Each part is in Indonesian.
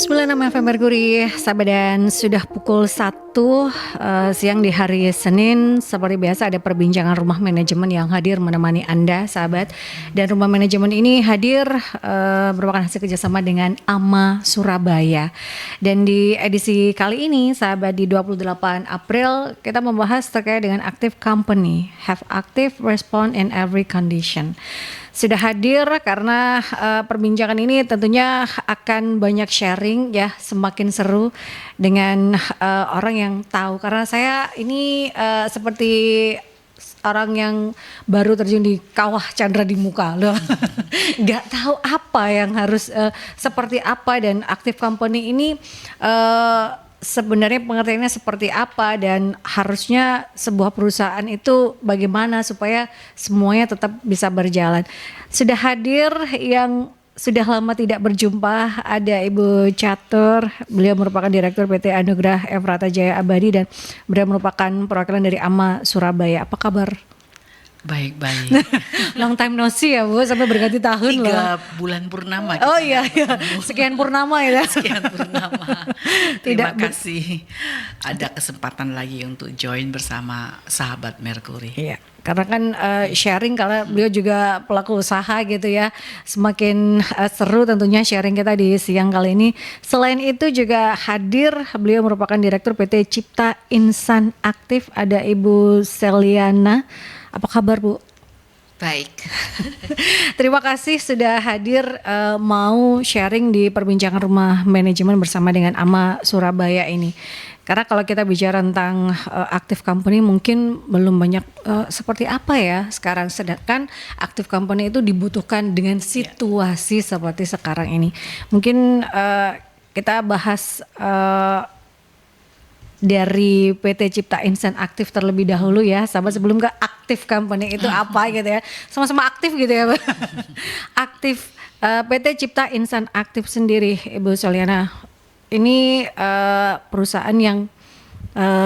96 FM Merkuri, sahabat, dan sudah pukul 1 siang di hari Senin. Seperti biasa ada perbincangan rumah manajemen yang hadir menemani Anda, sahabat. Dan rumah manajemen ini hadir merupakan hasil kerjasama dengan AMA Surabaya. Dan di edisi kali ini, sahabat, di 28 April kita membahas terkait dengan active company, have active response in every condition. Sudah hadir karena perbincangan ini tentunya akan banyak sharing ya, semakin seru dengan orang yang tahu, karena saya ini seperti orang yang baru terjun di kawah Chandra di muka loh. Nggak tahu apa yang harus seperti apa, dan active company ini sebenarnya pengertiannya seperti apa, dan harusnya sebuah perusahaan itu bagaimana supaya semuanya tetap bisa berjalan. Sudah hadir yang sudah lama tidak berjumpa, ada Ibu Catur. Beliau merupakan Direktur PT Anugrah Efrata Jaya Abadi dan beliau merupakan perwakilan dari AMA Surabaya. Apa kabar? Baik-baik. Long time no see ya Bu, sampai berganti tahun 3 loh. bulan purnama. Oh iya, sekian purnama ya. Sekian purnama. Terima kasih ada kesempatan lagi untuk join bersama sahabat Merkuri. Iya, karena kan sharing, kalau beliau juga pelaku usaha gitu ya, semakin seru tentunya sharing kita di siang kali ini. Selain itu juga hadir, beliau merupakan Direktur PT Cipta Insan Aktif, ada Ibu Seliana. Apa kabar Bu? Baik. Terima kasih sudah hadir mau sharing di perbincangan rumah manajemen bersama dengan AMA Surabaya ini. Karena kalau kita bicara tentang active company mungkin belum banyak seperti apa ya sekarang, sedangkan active company itu dibutuhkan dengan situasi seperti sekarang ini. Mungkin kita bahas dari PT Cipta Insan Aktif terlebih dahulu ya, sahabat, sebelum ke active company itu apa gitu ya. Sama-sama aktif gitu ya. Aktif PT Cipta Insan Aktif sendiri, Ibu Soliana, ini perusahaan yang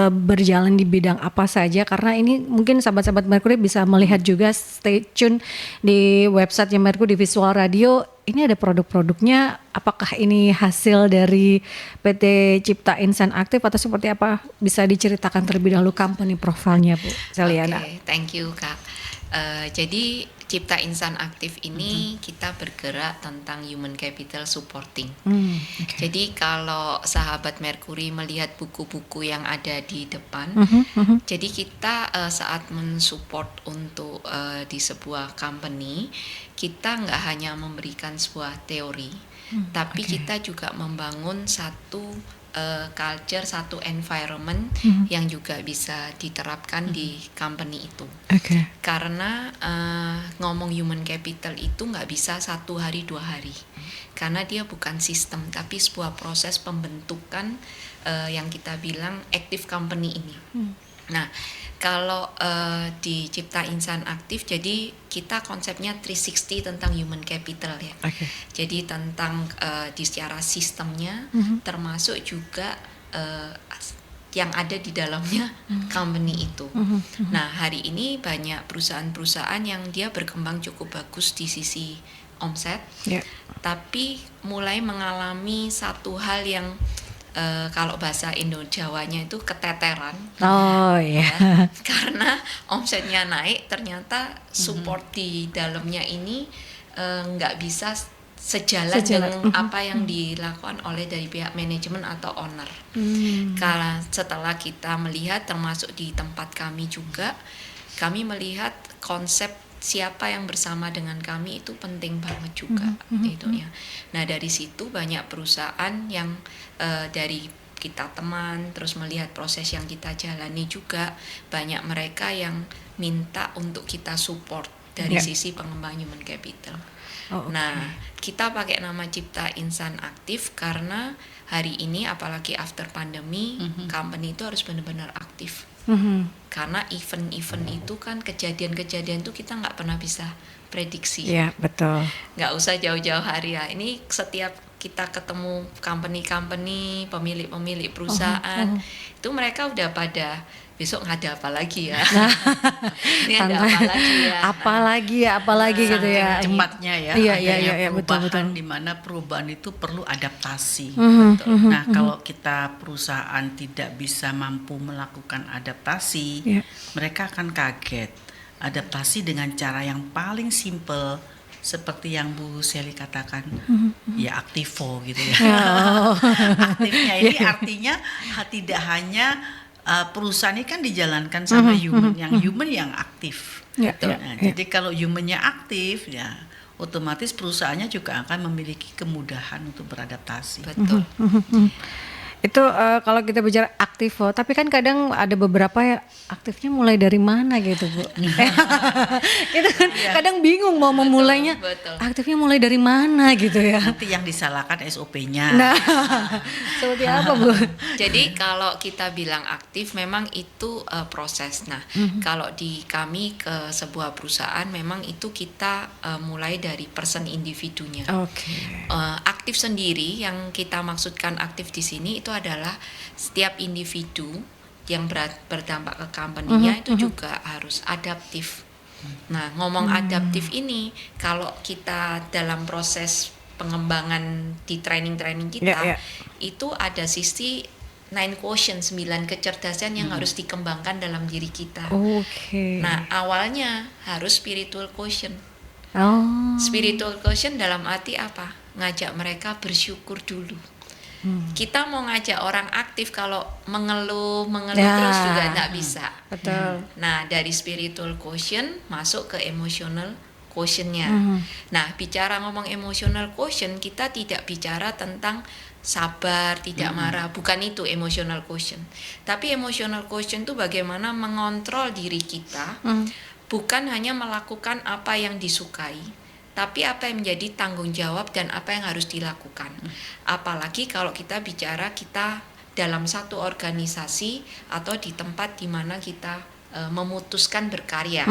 berjalan di bidang apa saja? Karena ini mungkin sahabat-sahabat Merkuri bisa melihat juga, stay tune di websitenya Merkuri di Visual Radio. Ini ada produk-produknya, apakah ini hasil dari PT Cipta Insan Aktif atau seperti apa? Bisa diceritakan terlebih dahulu company profile-nya Bu Seliana. Oke, thank you Kak. Jadi Cipta Insan Aktif ini kita bergerak tentang human capital supporting. Jadi kalau sahabat Merkuri melihat buku-buku yang ada di depan, jadi kita saat mensupport untuk di sebuah company, kita nggak hanya memberikan sebuah teori, tapi kita juga membangun satu culture, satu environment yang juga bisa diterapkan di company itu. Karena ngomong human capital itu nggak bisa 1 hari 2 hari, karena dia bukan sistem tapi sebuah proses pembentukan yang kita bilang active company ini. Nah, kalau di Cipta Insan Aktif, jadi kita konsepnya 360 tentang human capital ya. Jadi tentang di secara sistemnya, termasuk juga yang ada di dalamnya company itu. Nah, hari ini banyak perusahaan-perusahaan yang dia berkembang cukup bagus di sisi omset, tapi mulai mengalami satu hal yang kalau bahasa Indo-Jawanya itu keteteran. Karena omsetnya naik, ternyata support di dalamnya ini nggak bisa sejalan dengan apa yang dilakukan oleh dari pihak manajemen atau owner. Karena setelah kita melihat, termasuk di tempat kami juga, kami melihat konsep siapa yang bersama dengan kami itu penting banget juga gitu ya. Nah, dari situ banyak perusahaan yang dari kita teman terus melihat proses yang kita jalani juga, banyak mereka yang minta untuk kita support dari sisi pengembang human capital. Nah, kita pakai nama Cipta Insan Aktif karena hari ini apalagi after pandemi, company itu harus benar-benar aktif. Karena event-event itu kan, kejadian-kejadian itu kita nggak pernah bisa prediksi. Iya, betul. Nggak usah jauh-jauh hari ya. Ini setiap kita ketemu company-company, pemilik-pemilik perusahaan, itu mereka udah pada besok ada apa lagi ya? Nah, Ini ada apa lagi ya? apalagi gitu ya. Cepatnya ya, Iya, adanya iya, iya, betul, perubahan betul. di mana perubahan itu perlu adaptasi. Betul. Nah, kalau kita perusahaan tidak bisa mampu melakukan adaptasi, Iya. mereka akan kaget. Adaptasi dengan cara yang paling simple seperti yang Bu Sally katakan, ya aktivo gitu ya. Aktifnya ini artinya tidak hanya perusahaan ini kan dijalankan sama human yang aktif. Ya, Nah, ya, ya. jadi kalau humannya aktif, ya otomatis perusahaannya juga akan memiliki kemudahan untuk beradaptasi. Betul. Itu kalau kita bicara aktivo, tapi kan kadang ada beberapa ya aktifnya mulai dari mana gitu Bu. Kita kan kadang bingung mau memulainya. betul. Aktifnya mulai dari mana gitu ya. Nanti yang disalahkan SOP-nya. Nah, seperti apa Bu? Jadi kalau kita bilang aktif memang itu proses. Nah, kalau di kami ke sebuah perusahaan memang itu kita mulai dari person individunya. Oke. Aktif sendiri yang kita maksudkan aktif di sini itu adalah setiap individu yang berdampak ke company-nya itu juga harus adaptif. Nah, ngomong adaptif ini kalau kita dalam proses pengembangan di training-training kita Ya, ya. itu ada sisi 9 quotient, 9 kecerdasan yang harus dikembangkan dalam diri kita. Oke. Nah, awalnya harus spiritual quotient. Oh. Spiritual quotient dalam arti apa? Ngajak mereka bersyukur dulu. Kita mau ngajak orang aktif kalau mengeluh Ya. terus juga nggak bisa. Betul. Nah, dari spiritual quotient masuk ke emotional quotient-nya. Nah, bicara ngomong emotional quotient, kita tidak bicara tentang sabar, tidak marah, bukan itu emotional quotient. Tapi emotional quotient itu bagaimana mengontrol diri kita, bukan hanya melakukan apa yang disukai, tapi apa yang menjadi tanggung jawab dan apa yang harus dilakukan. Apalagi kalau kita bicara kita dalam satu organisasi atau di tempat di mana kita memutuskan berkarya.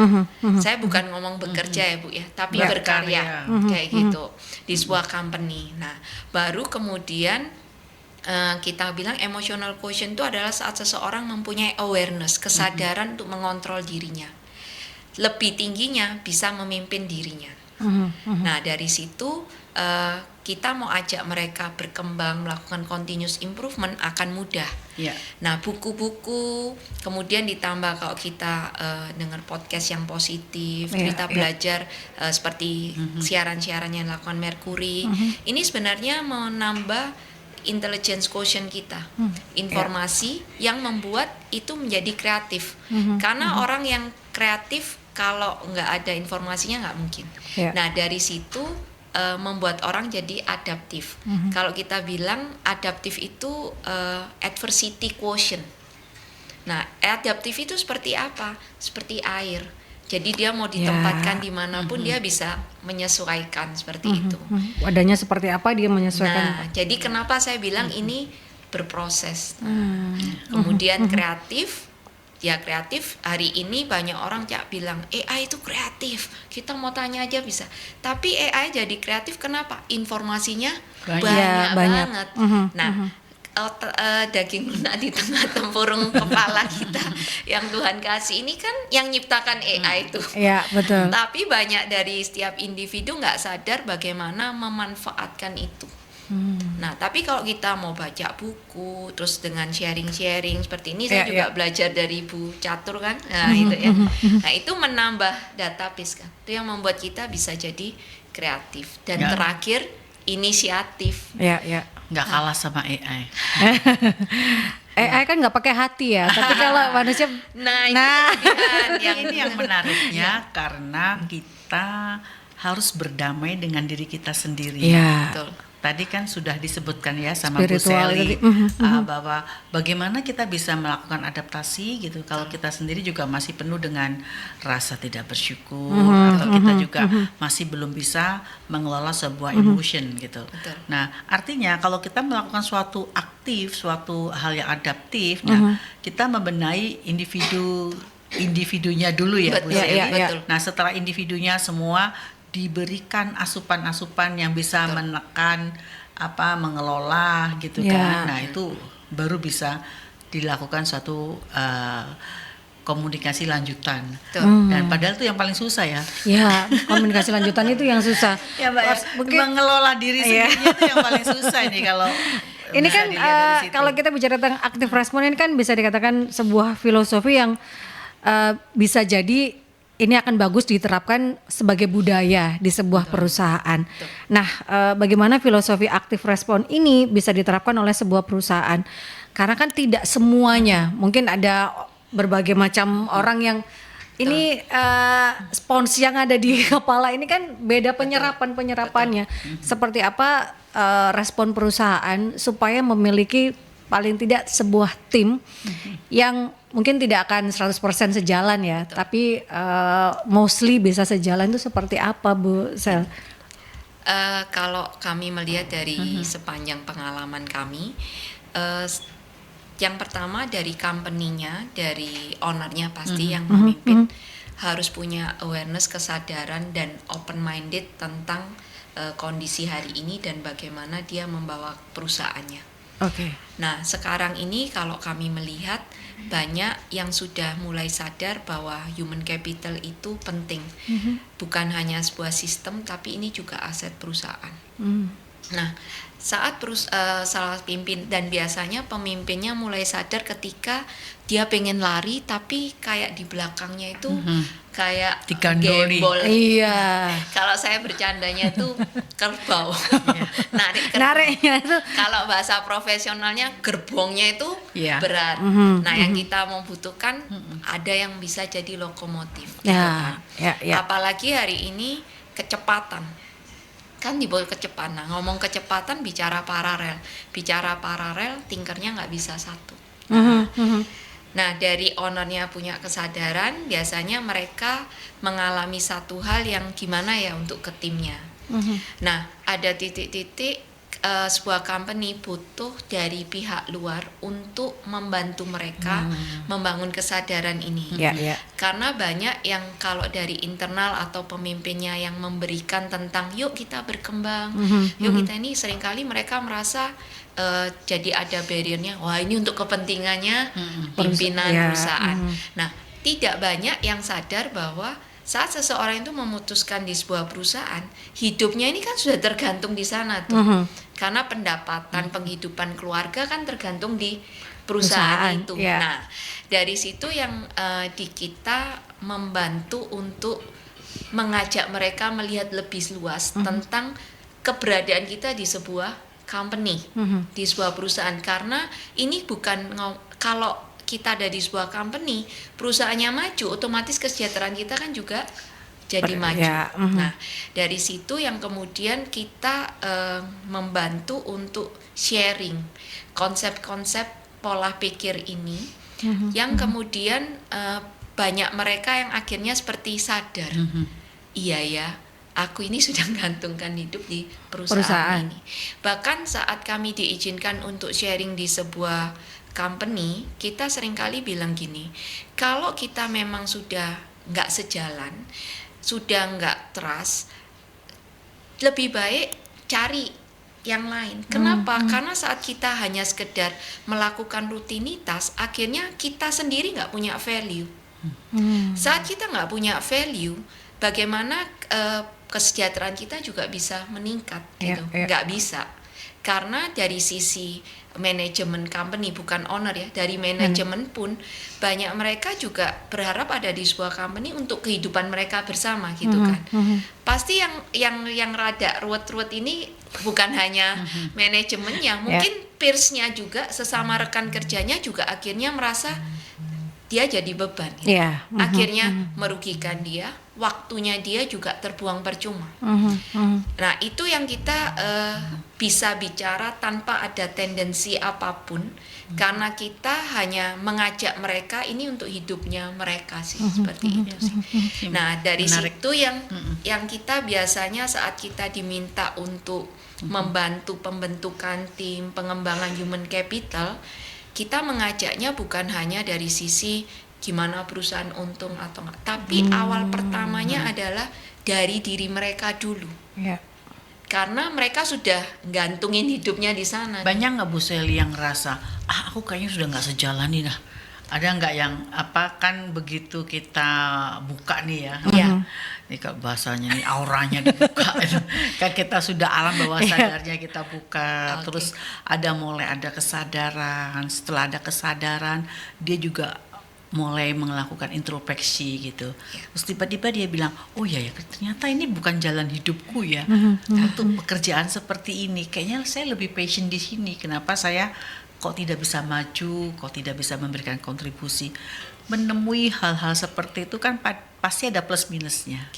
Saya bukan ngomong bekerja ya Bu ya, tapi berkarya kayak gitu di sebuah company. Nah, baru kemudian kita bilang emotional quotient itu adalah saat seseorang mempunyai awareness, kesadaran untuk mengontrol dirinya. Lebih tingginya bisa memimpin dirinya. Nah, dari situ kita mau ajak mereka berkembang, melakukan continuous improvement akan mudah. Ya. Nah, buku-buku, kemudian ditambah kalau kita dengar podcast yang positif, Iya, kita iya. belajar seperti siaran-siaran yang dilakukan Mercury, ini sebenarnya menambah intelligence quotient kita, informasi yang membuat itu menjadi kreatif. Karena orang yang kreatif kalau nggak ada informasinya nggak mungkin. Ya. Nah, dari situ membuat orang jadi adaptif. Kalau kita bilang adaptif itu adversity quotient. Nah, adaptif itu seperti apa? Seperti air. Jadi dia mau ditempatkan dimanapun dia bisa menyesuaikan seperti itu. Wadahnya seperti apa dia menyesuaikan. Nah, jadi kenapa saya bilang ini berproses. Kemudian kreatif. Ya kreatif, hari ini banyak orang bilang AI itu kreatif, kita mau tanya aja bisa. Tapi AI jadi kreatif kenapa? Informasinya banyak banget. Nah, daging lunak di tengah tempurung kepala kita yang Tuhan kasih ini kan yang nyiptakan AI itu. Ya, betul. Tapi banyak dari setiap individu nggak sadar bagaimana memanfaatkan itu. Nah, tapi kalau kita mau baca buku, terus dengan sharing-sharing seperti ini, saya juga belajar dari Bu Catur kan, nah itu ya. Nah, itu menambah database kan, itu yang membuat kita bisa jadi kreatif. Dan terakhir inisiatif. Ya, ya. Nggak kalah sama AI. AI kan nggak pakai hati ya, tapi kalau manusia, Nah, itu kelebihan Ini yang menariknya karena kita harus berdamai dengan diri kita sendiri. ya. betul. Tadi kan sudah disebutkan ya sama Bu Spiritual Sally tadi. bahwa bagaimana kita bisa melakukan adaptasi gitu kalau kita sendiri juga masih penuh dengan rasa tidak bersyukur atau kita juga masih belum bisa mengelola sebuah emotion gitu. Betul. Nah, artinya kalau kita melakukan suatu aktif, suatu hal yang adaptif, nah kita membenahi individunya dulu ya Bu Betul, Sally. betul. Nah, setelah individunya semua diberikan asupan-asupan yang bisa menekan mengelola gitu Ya. kan. Nah, itu baru bisa dilakukan suatu komunikasi lanjutan. Betul. Dan padahal itu yang paling susah ya. Ya, komunikasi lanjutan itu yang susah. Ya Mbak, Mungkin mengelola diri Iya. sendiri itu yang paling susah ini kalau ini bisa kan dilihat dari situ. kalau kita bicara tentang active respon ini kan bisa dikatakan sebuah filosofi yang bisa jadi ini akan bagus diterapkan sebagai budaya di sebuah perusahaan. Nah, bagaimana filosofi active respon ini bisa diterapkan oleh sebuah perusahaan? Karena kan tidak semuanya, mungkin ada berbagai macam orang yang ini spons yang ada di kepala ini kan beda penyerapannya. Seperti apa respon perusahaan supaya memiliki paling tidak sebuah tim yang mungkin tidak akan 100% sejalan ya, tapi mostly bisa sejalan itu seperti apa Bu Sel? Kalau kami melihat dari sepanjang pengalaman kami, yang pertama dari company-nya, dari owner-nya pasti yang memimpin harus punya awareness, kesadaran dan open minded tentang kondisi hari ini dan bagaimana dia membawa perusahaannya. Oke. Nah, sekarang ini kalau kami melihat banyak yang sudah mulai sadar bahwa human capital itu penting. Bukan hanya sebuah sistem tapi ini juga aset perusahaan. Nah, saat salah pimpin dan biasanya pemimpinnya mulai sadar ketika dia pengen lari tapi kayak di belakangnya itu kayak Digandoli. gembol. Iya. Kalau saya bercandanya itu kerbau. Narik kerbau. Nariknya itu Kalau bahasa profesionalnya gerbongnya itu Iya. berat. Nah, yang kita membutuhkan ada yang bisa jadi lokomotif. gitu ya, kan. ya. Apalagi hari ini kecepatan. Kan di bawah kecepatan. Nah, ngomong kecepatan bicara paralel. Bicara paralel, tinkernya nggak bisa satu. Nah, dari ownernya punya kesadaran, biasanya mereka mengalami satu hal yang gimana ya untuk ke timnya. Nah, ada titik-titik sebuah company butuh dari pihak luar untuk membantu mereka membangun kesadaran ini. Ya, ya. Karena banyak yang kalau dari internal atau pemimpinnya yang memberikan tentang yuk kita berkembang, yuk kita ini seringkali mereka merasa jadi ada barriernya, wah ini untuk kepentingannya pimpinan perusahaan. Nah, tidak banyak yang sadar bahwa saat seseorang itu memutuskan di sebuah perusahaan, hidupnya ini kan sudah tergantung di sana tuh. Karena pendapatan, penghidupan keluarga kan tergantung di perusahaan itu. Ya. Nah, dari situ yang di kita membantu untuk mengajak mereka melihat lebih luas tentang keberadaan kita di sebuah company, di sebuah perusahaan. Karena ini bukan kalau kita ada di sebuah company, perusahaannya maju, otomatis kesejahteraan kita kan juga jadi maju. Ya, Nah, dari situ yang kemudian kita membantu untuk sharing konsep-konsep pola pikir ini, yang kemudian banyak mereka yang akhirnya seperti sadar, iya ya, aku ini sudah menggantungkan hidup di perusahaan ini. Bahkan saat kami diizinkan untuk sharing di sebuah company, kita seringkali bilang gini, kalau kita memang sudah nggak sejalan, sudah nggak trust, lebih baik cari yang lain. Kenapa? Karena saat kita hanya sekedar melakukan rutinitas, akhirnya kita sendiri nggak punya value. Saat kita nggak punya value, bagaimana kesejahteraan kita juga bisa meningkat gitu. Nggak bisa. Karena dari sisi manajemen company, bukan owner ya, dari manajemen pun banyak mereka juga berharap ada di sebuah company untuk kehidupan mereka bersama gitu kan. Pasti yang rada ruwet-ruwet ini bukan hanya manajemennya, mungkin peersnya juga, sesama rekan kerjanya juga akhirnya merasa dia jadi beban gitu. Akhirnya merugikan dia, waktunya dia juga terbuang percuma. Nah, itu yang kita bisa bicara tanpa ada tendensi apapun, karena kita hanya mengajak mereka ini untuk hidupnya mereka sih, seperti itu sih. Nah, dari situ yang kita biasanya saat kita diminta untuk membantu pembentukan tim, pengembangan human capital, kita mengajaknya bukan hanya dari sisi gimana perusahaan untung atau enggak, tapi awal pertamanya adalah dari diri mereka dulu. karena mereka sudah gantungin hidupnya di sana. Banyak nggak Bu Seli yang ngerasa, aku kayaknya sudah nggak sejalan nih, nah ada nggak yang apa, kan begitu kita buka nih ya, ini kak bahasanya nih auranya dibuka, kan kita sudah alam bawah sadarnya kita buka, terus mulai ada kesadaran, setelah ada kesadaran dia juga mulai melakukan introspeksi gitu. Terus tiba-tiba dia bilang, oh ya ternyata ini bukan jalan hidupku ya. Untuk pekerjaan seperti ini kayaknya saya lebih passion di sini. Kenapa saya kok tidak bisa maju, kok tidak bisa memberikan kontribusi. Menemui hal-hal seperti itu kan pasti ada plus minusnya.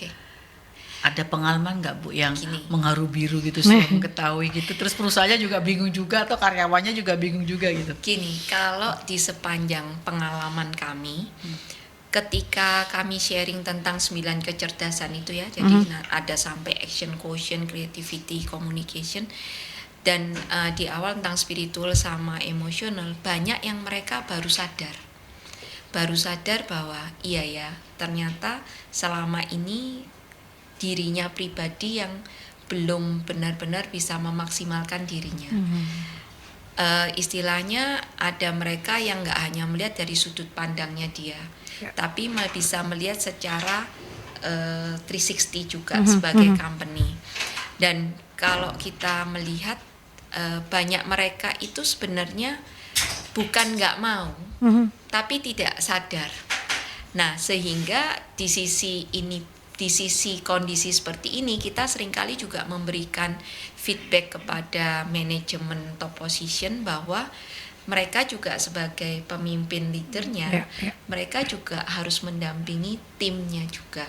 Ada pengalaman nggak Bu yang mengharu biru gitu setelah mengetahui gitu, terus perusahaannya juga bingung juga atau karyawannya juga bingung juga gitu? Gini, kalau di sepanjang pengalaman kami, ketika kami sharing tentang 9 kecerdasan itu ya, jadi ada sampai action, quotient, creativity, communication, dan di awal tentang spiritual sama emosional, banyak yang mereka baru sadar bahwa iya ya, ternyata selama ini dirinya pribadi yang belum benar-benar bisa memaksimalkan dirinya. Istilahnya ada mereka yang nggak hanya melihat dari sudut pandangnya dia, tapi bisa melihat secara 360 juga sebagai company. Dan kalau kita melihat banyak mereka itu sebenarnya bukan nggak mau, tapi tidak sadar. Nah, sehingga di sisi kondisi seperti ini kita seringkali juga memberikan feedback kepada manajemen top position bahwa mereka juga sebagai pemimpin leadernya, mereka juga harus mendampingi timnya juga.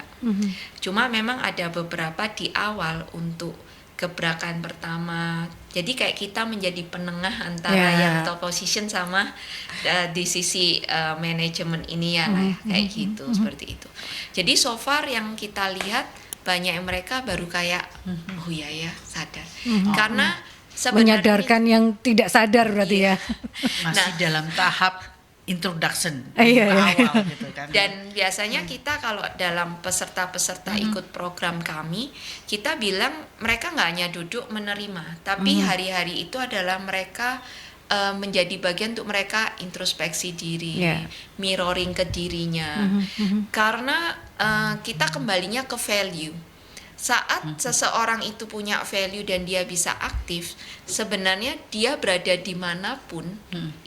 Cuma memang ada beberapa di awal untuk gebrakan pertama. Jadi kayak kita menjadi penengah antara yang top position sama di sisi manajemen ini ya, kayak gitu, seperti itu. Jadi so far yang kita lihat banyak yang mereka baru kayak oh iya ya sadar. Karena sebenarnya menyadarkan yang tidak sadar berarti ya. Masih dalam tahap introduction awal gitu kan. Dan biasanya kita kalau dalam peserta-peserta ikut program kami, kita bilang mereka nggak hanya duduk menerima, tapi hari-hari itu adalah mereka menjadi bagian untuk mereka introspeksi diri, mirroring ke dirinya. Karena kita kembalinya ke value. Saat seseorang itu punya value dan dia bisa aktif, sebenarnya dia berada dimanapun,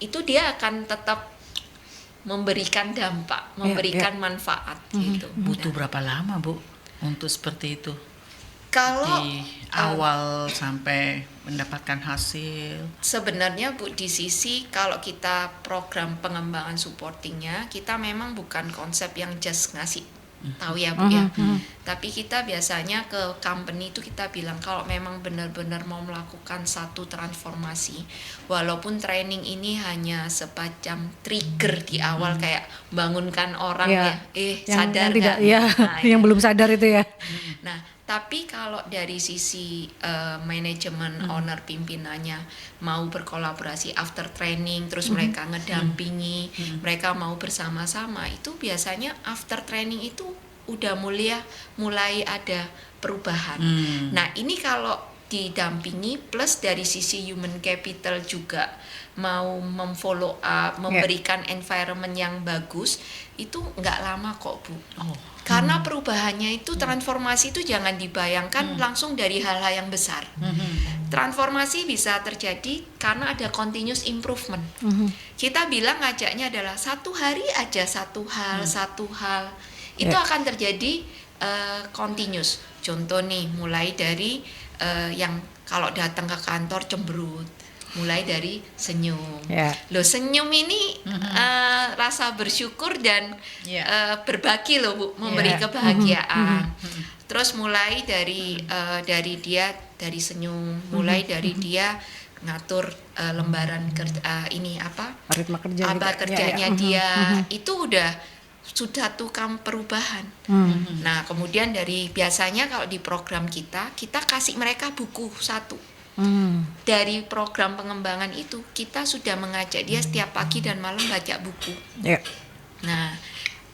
itu dia akan tetap memberikan dampak, memberikan manfaat gitu. Butuh berapa lama Bu untuk seperti itu? Kalau di awal sampai mendapatkan hasil. Sebenarnya Bu, di sisi kalau kita program pengembangan supportingnya, kita memang bukan konsep yang just ngasih tahu ya Bu ya. Tapi kita biasanya ke company itu kita bilang kalau memang benar-benar mau melakukan satu transformasi, walaupun training ini hanya semacam trigger di awal kayak bangunkan orang sadar nggak? Yang belum sadar itu ya. Nah, tapi kalau dari sisi manajemen, owner, pimpinannya mau berkolaborasi after training, terus mereka ngedampingi, mereka mau bersama-sama, itu biasanya after training itu udah mulai ada perubahan. Nah, ini kalau didampingi plus dari sisi human capital juga mau memfollow up, memberikan environment yang bagus, itu nggak lama kok Bu. Karena perubahannya itu, transformasi itu jangan dibayangkan langsung dari hal-hal yang besar. Transformasi bisa terjadi karena ada continuous improvement. Kita bilang ngajaknya adalah satu hari aja satu hal, itu akan terjadi continuous. Contoh nih, mulai dari yang kalau datang ke kantor cemberut, mulai dari senyum. Loh, senyum ini rasa bersyukur dan berbagi loh Bu, memberi kebahagiaan. Terus mulai dari dia dari senyum, mulai dari dia ngatur lembaran kerja ini ritme kerja kerjanya dia itu sudah tukang perubahan. Nah, kemudian dari biasanya kalau di program kita kasih mereka buku satu. Dari program pengembangan itu kita sudah mengajak dia setiap pagi dan malam baca buku.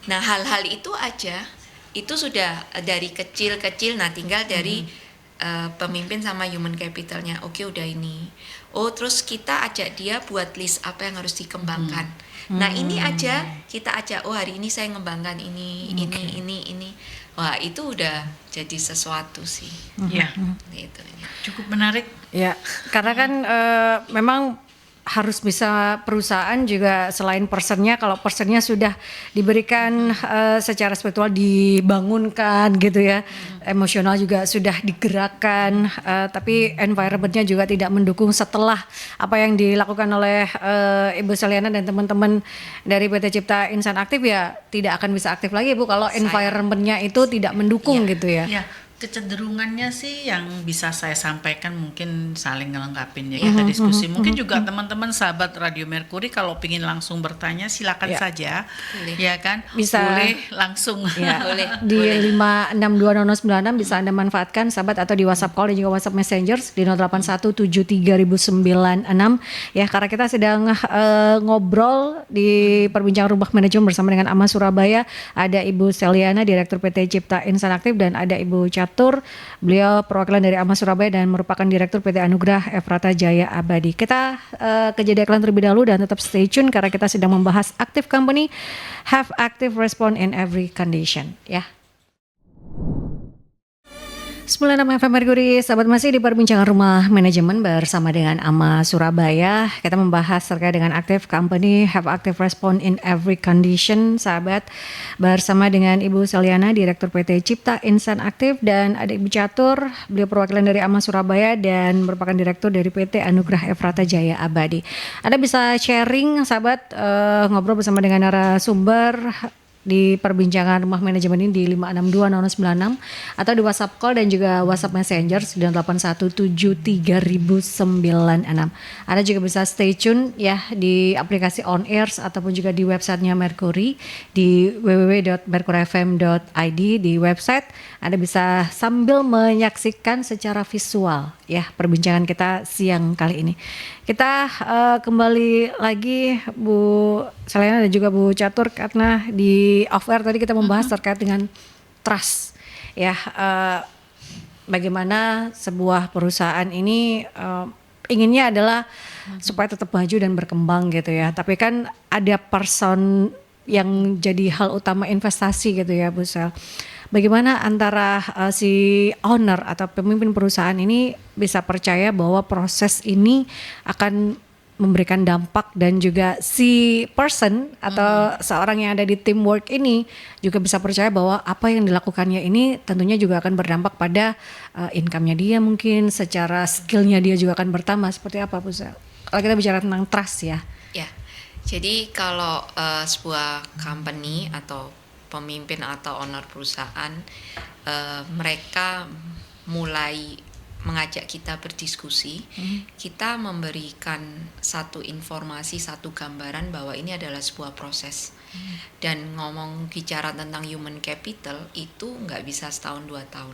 Nah hal-hal itu aja itu sudah dari kecil. Nah, tinggal dari pemimpin sama human capitalnya, oke udah ini. Oh terus kita ajak dia buat list apa yang harus dikembangkan. Nah ini aja kita ajak, oh hari ini saya ngembangkan ini. Wah itu udah jadi sesuatu sih. Ya, Gitu. cukup menarik. Ya, karena kan memang harus bisa perusahaan juga selain personnya, kalau personnya sudah diberikan secara spiritual dibangunkan gitu ya, emosional juga sudah digerakkan, tapi environmentnya juga tidak mendukung setelah apa yang dilakukan oleh Ibu Seliana dan teman-teman dari PT Cipta Insan Aktif, ya tidak akan bisa aktif lagi Bu kalau environmentnya itu tidak mendukung gitu ya. Ya, kecenderungannya sih yang bisa saya sampaikan mungkin saling ngelengkapin ya kita diskusi. Mungkin juga teman-teman sahabat Radio Mercury kalau pingin langsung bertanya silakan saja, ya kan? Bisa. Boleh langsung. Ya, Boleh. di 5620096 bisa Anda manfaatkan sahabat, atau di WhatsApp call dan juga WhatsApp Messenger di 08173096 ya, karena kita sedang ngobrol di perbincangan rumah manajemen bersama dengan AMA Surabaya. Ada Ibu Seliana, Direktur PT Cipta Insan Aktif, dan ada Ibu Catur, beliau perwakilan dari AMA Surabaya dan merupakan Direktur PT Anugrah Efrata Jaya Abadi. Kita ke jeda iklan terlebih dahulu dan tetap stay tune karena kita sedang membahas Active Company have active response in every condition ya. 96 FM Mercury, sahabat, masih di perbincangan rumah manajemen bersama dengan AMA Surabaya. Kita membahas terkait dengan Active Company have active response in every condition, sahabat, bersama dengan Ibu Seliana, Direktur PT Cipta Insan Aktif, dan ada Ibu Catur, beliau perwakilan dari AMA Surabaya dan merupakan Direktur dari PT Anugrah Efrata Jaya Abadi. Anda bisa sharing, sahabat, ngobrol bersama dengan narasumber di perbincangan rumah manajemen ini di 5620096 atau di WhatsApp call dan juga WhatsApp Messenger 981730096. Anda juga bisa stay tune ya di aplikasi On Airs ataupun juga di websitenya Mercury di www.mercuryfm.id. Di website Anda bisa sambil menyaksikan secara visual ya perbincangan kita siang kali ini. Kita kembali lagi Bu Seliana dan juga Bu Catur, karena di off air tadi kita membahas terkait dengan trust ya, bagaimana sebuah perusahaan ini inginnya adalah supaya tetap maju dan berkembang gitu ya, tapi kan ada person yang jadi hal utama investasi gitu ya Bu Sel. Bagaimana antara si owner atau pemimpin perusahaan ini bisa percaya bahwa proses ini akan memberikan dampak, dan juga si person atau seorang yang ada di teamwork ini juga bisa percaya bahwa apa yang dilakukannya ini tentunya juga akan berdampak pada income-nya dia, mungkin secara skill-nya dia juga akan bertambah. Seperti apa Bu Sel? Kalau kita bicara tentang trust ya. Ya, jadi kalau sebuah company atau pemimpin atau owner perusahaan, mereka mulai mengajak kita berdiskusi, kita memberikan satu informasi, satu gambaran bahwa ini adalah sebuah proses. Dan bicara tentang human capital itu nggak bisa setahun 2 tahun.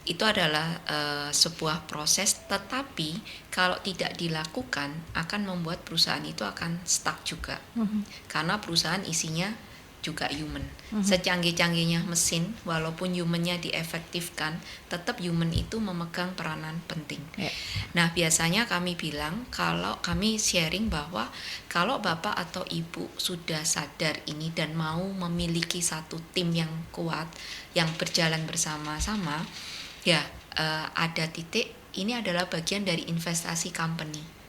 Itu adalah sebuah proses, tetapi kalau tidak dilakukan akan membuat perusahaan itu akan stuck juga. Karena perusahaan isinya juga human. Secanggih-canggihnya mesin, walaupun humannya diefektifkan, tetap human itu memegang peranan penting. Nah, biasanya kami bilang, kalau kami sharing bahwa kalau Bapak atau Ibu sudah sadar ini dan mau memiliki satu tim yang kuat, yang berjalan bersama-sama, ya ada titik, ini adalah bagian dari investasi company.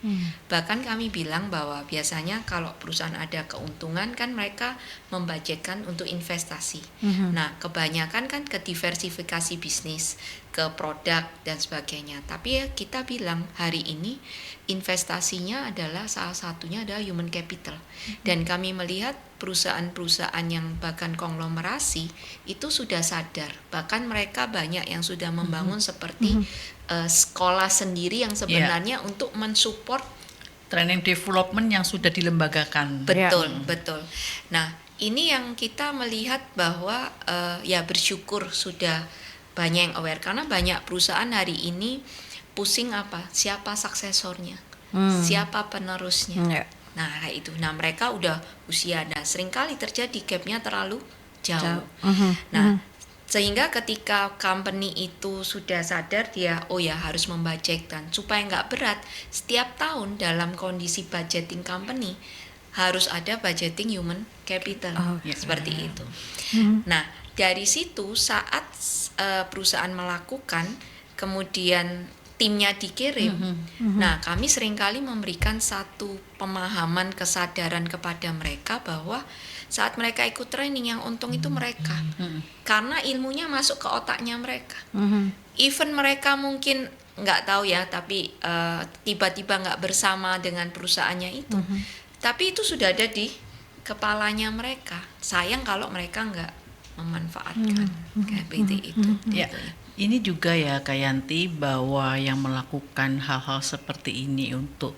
Bahkan kami bilang bahwa biasanya kalau perusahaan ada keuntungan kan mereka membudgetkan untuk investasi. Nah, kebanyakan kan ke diversifikasi bisnis, ke produk dan sebagainya. Tapi ya kita bilang hari ini investasinya adalah salah satunya adalah human capital. Dan kami melihat perusahaan-perusahaan yang bahkan konglomerasi itu sudah sadar. Bahkan mereka banyak yang sudah membangun seperti sekolah sendiri yang sebenarnya untuk mensupport training development yang sudah dilembagakan. Betul. Nah, ini yang kita melihat bahwa ya bersyukur sudah banyak yang aware, karena banyak perusahaan hari ini pusing siapa suksesornya, siapa penerusnya. Nah itu, mereka udah usia, nah seringkali terjadi gapnya terlalu jauh. Nah Sehingga ketika company itu sudah sadar, dia oh ya harus membudgetkan supaya nggak berat. Setiap tahun dalam kondisi budgeting company harus ada budgeting human capital, seperti itu. Nah, dari situ saat perusahaan melakukan, kemudian timnya dikirim. Nah, kami seringkali memberikan satu pemahaman, kesadaran kepada mereka bahwa saat mereka ikut training yang untung itu mereka. Karena ilmunya masuk ke otaknya mereka. Even mereka mungkin nggak tahu ya, tapi tiba-tiba nggak bersama dengan perusahaannya itu. Tapi itu sudah ada di kepalanya mereka. Sayang kalau mereka nggak memanfaatkan kayak seperti itu. Ya. Ini juga ya Kak Yanti, bahwa yang melakukan hal-hal seperti ini untuk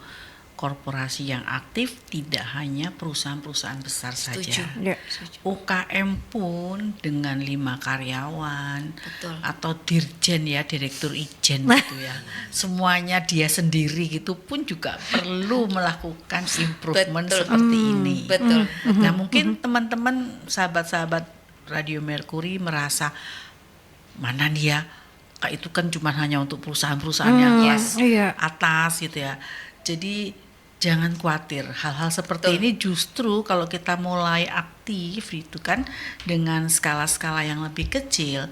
korporasi yang aktif tidak hanya perusahaan-perusahaan besar Setuju. saja. Ya. UKM pun dengan 5 karyawan. Betul. Atau dirjen ya, direktur ijen gitu ya. Semuanya dia sendiri gitu pun juga perlu melakukan improvement seperti ini. Betul. Nah, mungkin teman-teman sahabat-sahabat Radio Mercury merasa mana nih ya, itu kan cuma hanya untuk perusahaan-perusahaan yang kelas atas gitu ya. Jadi jangan khawatir, hal-hal seperti ini justru kalau kita mulai aktif itu kan dengan skala-skala yang lebih kecil,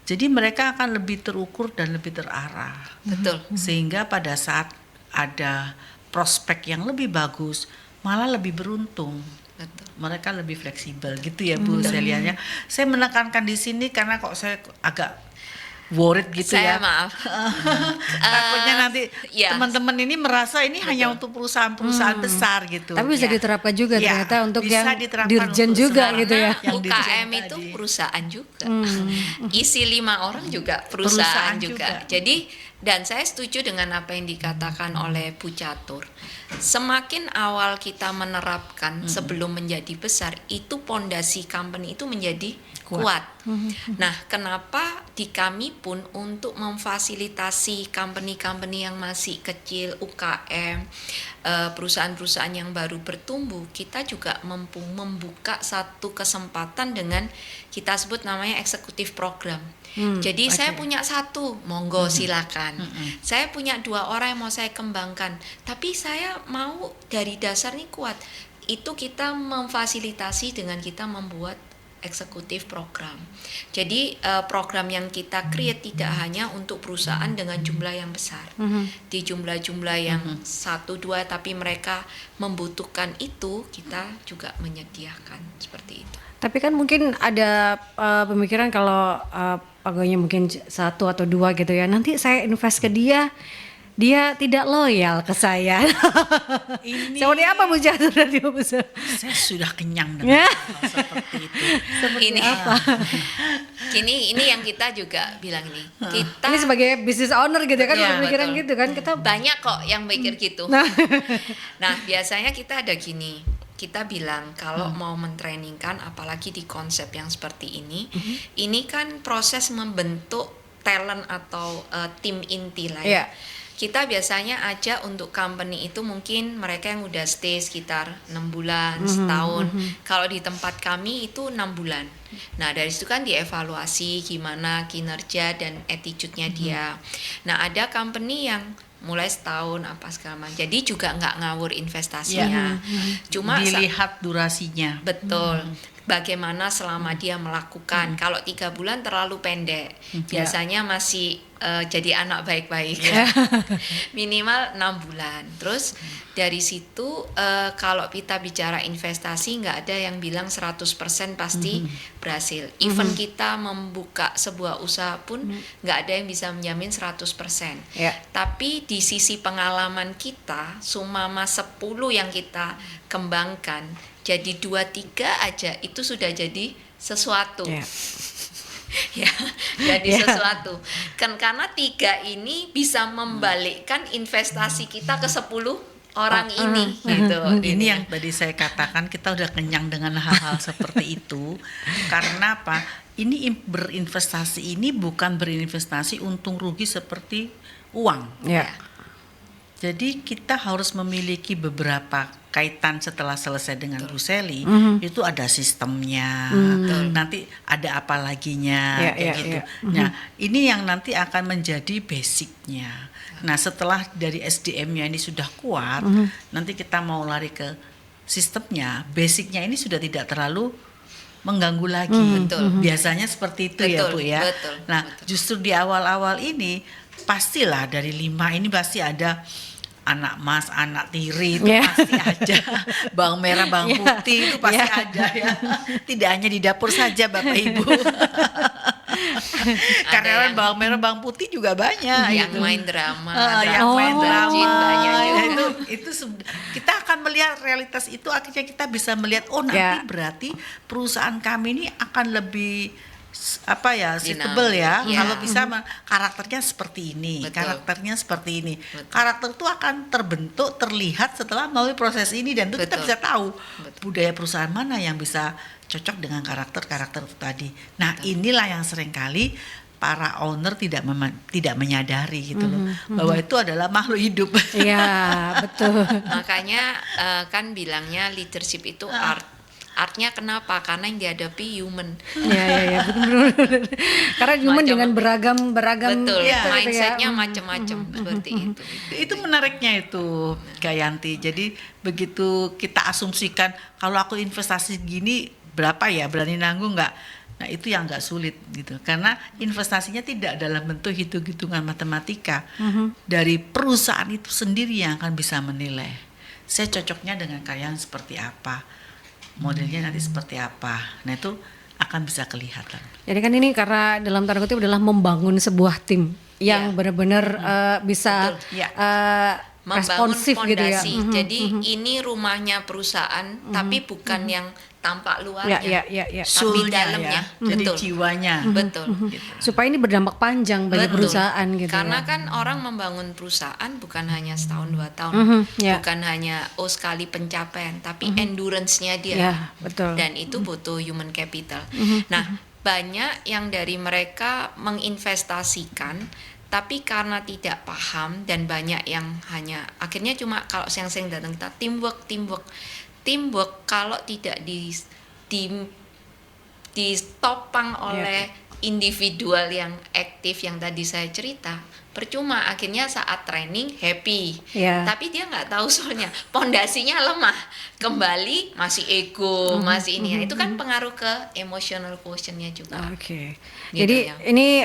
jadi mereka akan lebih terukur dan lebih terarah. Betul. Sehingga pada saat ada prospek yang lebih bagus, malah lebih beruntung. Betul. Mereka lebih fleksibel gitu ya Bu Selianya. Saya menekankan di sini karena kok saya agak worried gitu Saya ya. maaf. Takutnya nanti ya. teman-teman ini merasa ini hanya untuk perusahaan-perusahaan besar gitu. Tapi bisa Ya. diterapkan juga ternyata untuk bisa yang diterapkan dirjen untuk juga semua. gitu ya. Yang dirjen UKM itu tadi. perusahaan juga. Isi 5 orang juga perusahaan juga. Jadi, dan saya setuju dengan apa yang dikatakan oleh Bu Catur. Semakin awal kita menerapkan sebelum menjadi besar, itu pondasi company itu menjadi kuat. Nah, kenapa di kami pun untuk memfasilitasi company-company yang masih kecil, UKM, perusahaan-perusahaan yang baru bertumbuh, kita juga membuka satu kesempatan dengan kita sebut namanya eksekutif program. Jadi saya punya satu, monggo silakan. Saya punya 2 orang yang mau saya kembangkan, tapi saya mau dari dasar nih kuat. Itu kita memfasilitasi dengan kita membuat eksekutif program. Jadi program yang kita create tidak hanya untuk perusahaan dengan jumlah yang besar. Di jumlah-jumlah yang 1-2 tapi mereka membutuhkan itu, kita juga menyediakan seperti itu. Tapi kan mungkin ada pemikiran kalau pegawainya mungkin 1 atau 2 gitu ya. Nanti saya invest ke dia tidak loyal ke saya. Ini Seperti apa Bu Catur Radio Besar? saya sudah kenyang dengan hal seperti itu. Ini apa? Ini yang kita juga bilang ini. Kita Ini sebagai business owner gitu ya kan, Ya, pemikiran betul. gitu kan kita. banyak kok yang mikir gitu. Nah, biasanya kita ada gini. Kita bilang kalau mau mentrainingkan, apalagi di konsep yang seperti ini kan proses membentuk talent atau tim inti lah ya. Iya. Kita biasanya aja untuk company itu mungkin mereka yang udah stay sekitar 6 bulan, setahun. Kalau di tempat kami itu 6 bulan. Nah, dari situ kan dievaluasi gimana kinerja dan attitude-nya dia. Nah, ada company yang mulai setahun apa segala macam. Jadi juga nggak ngawur investasinya. Cuma dilihat durasinya. betul. Bagaimana selama dia melakukan. Kalau 3 bulan terlalu pendek. Biasanya masih jadi anak baik-baik. Minimal 6 bulan. Terus dari situ kalau kita bicara investasi, nggak ada yang bilang 100% pasti berhasil. Even kita membuka sebuah usaha pun nggak ada yang bisa menjamin 100%. Tapi di sisi pengalaman kita, sumama 10 yang kita kembangkan, jadi 2-3 aja itu sudah jadi sesuatu. Ya, jadi sesuatu. Kan karena 3 ini bisa membalikkan investasi kita ke 10 orang ini gitu. Ini yang tadi saya katakan, kita udah kenyang dengan hal-hal seperti itu. Karena apa? Ini berinvestasi ini bukan berinvestasi untung rugi seperti uang. Ya. Jadi kita harus memiliki beberapa kaitan setelah selesai dengan Bu Sally, itu ada sistemnya, nanti ada apa laginya, kayak gitu. Nah, ini yang nanti akan menjadi basicnya. Nah, setelah dari SDM-nya ini sudah kuat, nanti kita mau lari ke sistemnya, basicnya ini sudah tidak terlalu mengganggu lagi. Biasanya seperti itu ya Bu ya. Nah, justru di awal-awal ini pastilah dari 5 ini pasti ada anak emas, anak tiri itu pasti ada, bawang merah, bawang putih itu pasti ada ya. Tidak hanya di dapur saja Bapak Ibu. Karyawan bawang merah, bawang putih juga banyak. Yang gitu. main drama, yang main drama, banyak juga. itu kita akan melihat realitas itu, akhirnya kita bisa melihat nanti berarti perusahaan kami ini akan lebih suitable ya. Kalau bisa karakternya seperti ini, karakternya seperti ini. Karakter itu akan terbentuk, terlihat setelah melalui proses ini, dan itu kita bisa tahu budaya perusahaan mana yang bisa cocok dengan karakter itu tadi. Nah, inilah yang seringkali para owner tidak menyadari gitu loh, bahwa itu adalah makhluk hidup. Iya, betul. Makanya kan bilangnya leadership itu artnya kenapa? Karena yang dihadapi human. Iya, betul. Karena human dengan beragam betul, mindsetnya ya. macam-macam seperti itu. Itu menariknya itu, Kak Yanti. Jadi begitu kita asumsikan kalau aku investasi gini berapa ya, berani nanggung nggak? Nah, itu yang nggak sulit gitu, karena investasinya tidak dalam bentuk hitung-hitungan matematika. Dari perusahaan itu sendiri yang akan bisa menilai, saya cocoknya dengan karyawan seperti apa, modelnya nanti seperti apa. Nah, itu akan bisa kelihatan. Jadi kan ini karena dalam tanda kutip adalah membangun sebuah tim yang benar-benar bisa membangun responsif gitu ya. fondasi. Jadi ini rumahnya perusahaan, tapi bukan yang tampak luarnya, tapi Soulnya dalamnya. jadi jiwanya. Betul. Gitu. Supaya ini berdampak panjang bagi perusahaan gitu. Karena ya. kan orang membangun perusahaan bukan hanya setahun 2 tahun, bukan hanya sekali pencapaian, tapi endurance-nya dia. Ya, betul. Dan itu butuh human capital. Nah, banyak yang dari mereka menginvestasikan, tapi karena tidak paham, dan banyak yang hanya akhirnya cuma kalau sering datang kita teamwork kalau tidak ditopang oleh individual yang aktif yang tadi saya cerita, percuma. Akhirnya saat training happy, tapi dia nggak tahu soalnya pondasinya lemah, kembali masih ego, masih ini. Itu kan pengaruh ke emotional quotient-nya juga. Oke. Gitu Jadi ya. ini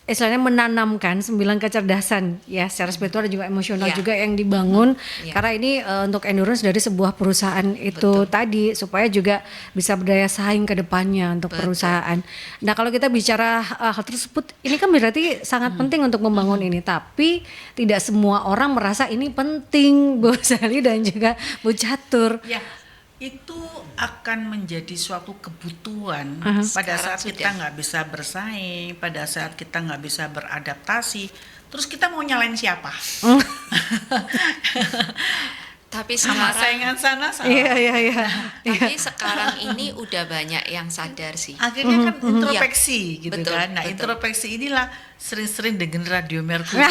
istilahnya menanamkan 9 kecerdasan ya, secara spiritual dan juga emosional juga yang dibangun karena ini untuk endurance dari sebuah perusahaan itu tadi, supaya juga bisa berdaya saing ke depannya untuk perusahaan. Nah, kalau kita bicara hal tersebut, ini kan berarti sangat penting untuk membangun ini, tapi tidak semua orang merasa ini penting, Bu Sally dan juga Bu Catur. Ya, itu akan menjadi suatu kebutuhan pada saat kita nggak bisa bersaing, pada saat kita nggak bisa beradaptasi, terus kita mau nyalain siapa? Tapi sama sekarang saingan sana sama. Iya. Tapi sekarang ini udah banyak yang sadar sih. Akhirnya kan introspeksi gitu betul, kan. Nah, betul. Introspeksi inilah sering-sering dengan Radio Mercury.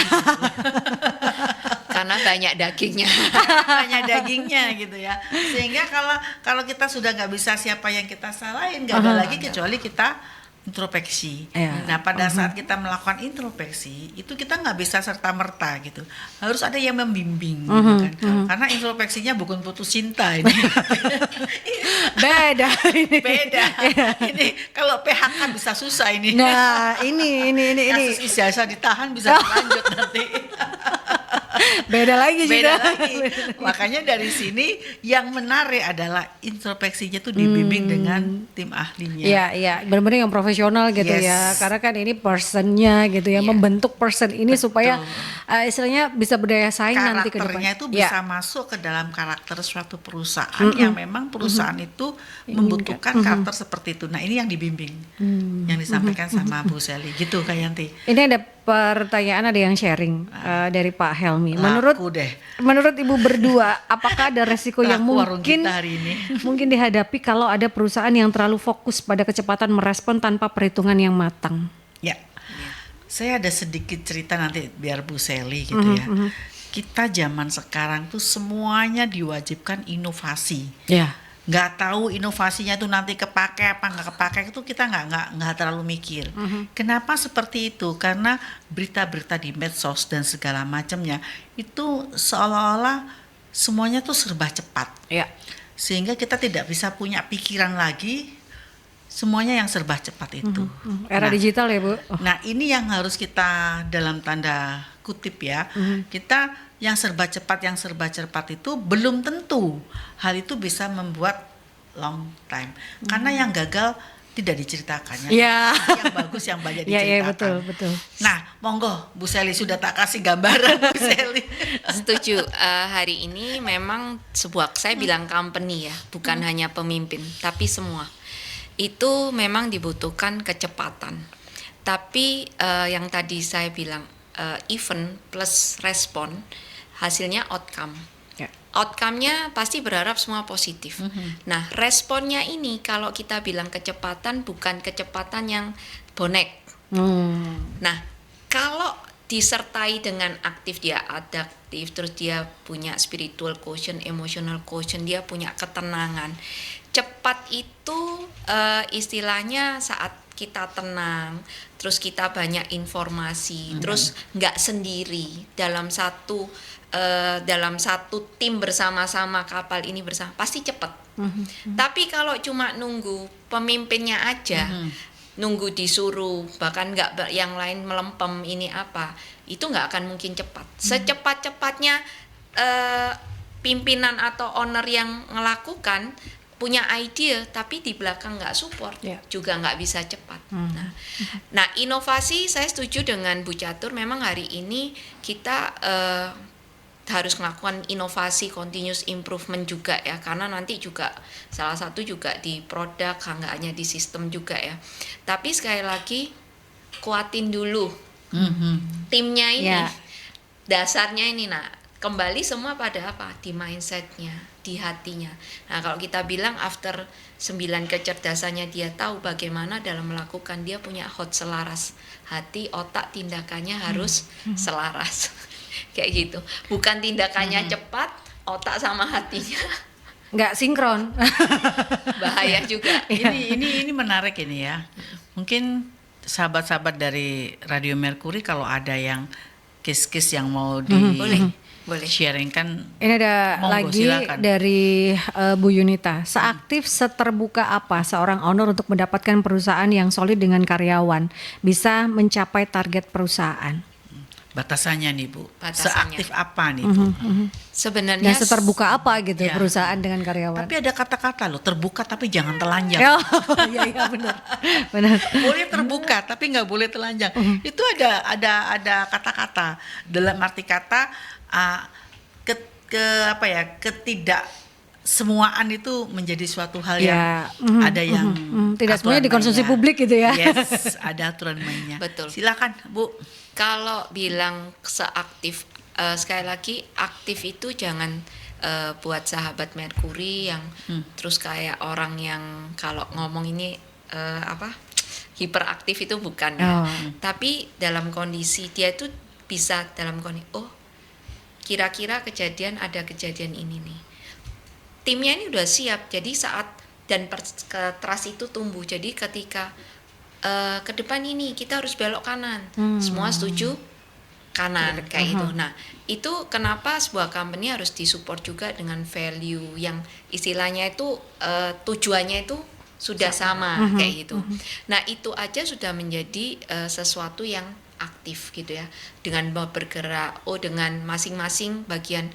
Karena banyak dagingnya. Banyak dagingnya gitu ya. Sehingga kalau kita sudah nggak bisa siapa yang kita salahin, nggak ada lagi kecuali kita introspeksi. Nah, pada saat kita melakukan introspeksi itu kita nggak bisa serta merta gitu, harus ada yang membimbing gitu kan. Karena introspeksinya bukan putus cinta ini. Beda. Ini kalau PHK bisa susah ini. Nah, ini Kasus ijazah ditahan bisa berlanjut nanti. Beda lagi. Makanya dari sini yang menarik adalah introspeksinya tuh dibimbing dengan tim ahlinya. Iya, benar-benar yang profesional gitu ya. Karena kan ini personnya gitu ya, membentuk person ini supaya istilahnya bisa berdaya saing nanti ke depan. Karakternya itu bisa masuk ke dalam karakter suatu perusahaan yang memang perusahaan itu membutuhkan karakter seperti itu. Nah, ini yang dibimbing, yang disampaikan sama Bu Sally gitu, Kak Yanti. Ini ada pertanyaan, ada yang sharing dari Pak Helmi. Laku deh. Menurut Ibu berdua, apakah ada resiko yang mungkin dihadapi kalau ada perusahaan yang terlalu fokus pada kecepatan merespon tanpa perhitungan yang matang? Ya, saya ada sedikit cerita nanti biar Bu Sally gitu ya. kita zaman sekarang tuh semuanya diwajibkan inovasi. Ya. Nggak tahu inovasinya tuh nanti kepake apa nggak kepake itu kita nggak terlalu mikir. Kenapa seperti itu? Karena berita-berita di medsos dan segala macamnya itu seolah-olah semuanya tuh serba cepat. Ya. Sehingga kita tidak bisa punya pikiran lagi, semuanya yang serba cepat itu. Era digital ya Bu. Nah ini yang harus kita dalam tanda kutip ya, kita yang serba cepat itu belum tentu hal itu bisa membuat long time, karena yang gagal tidak diceritakan ya. Yang bagus yang banyak diceritakan. Ya, betul. Nah monggo Bu Sally, sudah tak kasih gambaran Bu Sally. Setuju. Hari ini memang saya bilang company ya, bukan hanya pemimpin, tapi semua itu memang dibutuhkan kecepatan. Tapi yang tadi saya bilang event plus respon, hasilnya outcome. Ya. Outcome-nya pasti berharap semua positif. Nah, responnya ini kalau kita bilang kecepatan, bukan kecepatan yang bonek. Nah, kalau disertai dengan aktif, dia adaptif, terus dia punya spiritual quotient, emotional quotient, dia punya ketenangan. Cepat itu istilahnya saat kita tenang, terus kita banyak informasi, terus nggak sendiri dalam satu tim bersama-sama, kapal ini bersama, pasti cepat. Tapi kalau cuma nunggu pemimpinnya aja, nunggu disuruh, bahkan nggak yang lain melempem ini apa, itu nggak akan mungkin cepat. Secepat-cepatnya pimpinan atau owner yang melakukan punya ide tapi di belakang nggak support, juga nggak bisa cepat. Nah, inovasi saya setuju dengan Bu Catur. Memang hari ini kita harus melakukan inovasi, continuous improvement juga ya, karena nanti juga salah satu juga di produk, nggak hanya di sistem juga ya. Tapi sekali lagi kuatin dulu timnya ini, dasarnya ini. Nah, kembali semua pada apa? Di mindsetnya, di hatinya. Nah, kalau kita bilang after 9 kecerdasannya, dia tahu bagaimana dalam melakukan, dia punya selaras hati, otak, tindakannya harus selaras. Kayak gitu. Bukan tindakannya cepat, otak sama hatinya nggak sinkron. bahaya juga. Ini menarik ini ya. Mungkin sahabat-sahabat dari Radio Mercury kalau ada yang case-case yang mau boleh sharingkan. Ini ada monggo, lagi silakan. dari Bu Yunita. Seaktif seterbuka apa seorang owner untuk mendapatkan perusahaan yang solid dengan karyawan bisa mencapai target perusahaan? Batasannya nih Bu. Batasannya. Seaktif apa nih Bu? Sebenarnya Dan seterbuka apa gitu Ya. perusahaan dengan karyawan? Tapi ada kata-kata loh, terbuka tapi jangan telanjang. Iya benar. Boleh terbuka tapi nggak boleh telanjang. Itu ada kata-kata, dalam arti kata ketidak semuaan itu menjadi suatu hal yang ada yang tidak semuanya aturan dikonsumsi mainnya. publik gitu ya. Yes, ada aturan mainnya. Betul. Silakan Bu. Kalau bilang seaktif, sekali lagi aktif itu jangan buat sahabat Mercury yang terus kayak orang yang kalau ngomong ini hiperaktif, itu bukan ya. Tapi dalam kondisi dia itu bisa dalam kondisi kira-kira ada kejadian ini nih. Timnya ini udah siap, jadi saat dan trust itu tumbuh. Jadi ketika ke depan ini kita harus belok kanan, semua setuju kanan kayak itu. Nah, itu kenapa sebuah company harus disupport juga dengan value yang istilahnya itu tujuannya itu sudah sama kayak gitu. Nah, itu aja sudah menjadi sesuatu yang aktif gitu ya, dengan bergerak dengan masing-masing bagian.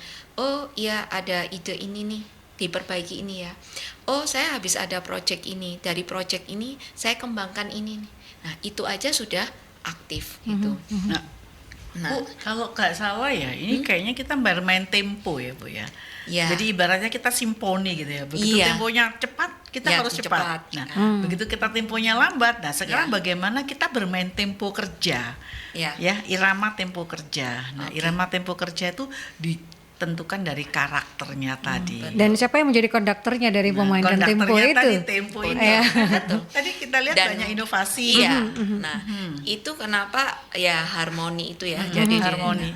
Iya ada ide ini nih, diperbaiki ini ya. Saya habis ada project ini, dari project ini saya kembangkan ini nih. Nah, itu aja sudah aktif gitu. Nah, Bu, kalau nggak salah ya, ini kayaknya kita bermain tempo ya Bu ya. Ya. Jadi ibaratnya kita simfoni gitu ya. Begitu temponya cepat, kita harus cepat. Nah, begitu kita temponya lambat. Nah, sekarang bagaimana kita bermain tempo kerja? Ya, irama tempo kerja. Nah, irama tempo kerja itu tentukan dari karakternya tadi. Dan siapa yang menjadi konduktornya dari pemain dan Tempo konduktornya itu? tadi Tempo ini. Ya. Betul. Tadi kita lihat Dan- banyak inovasi. Iya. Nah, itu kenapa ya harmoni itu ya. Jadi harmoni.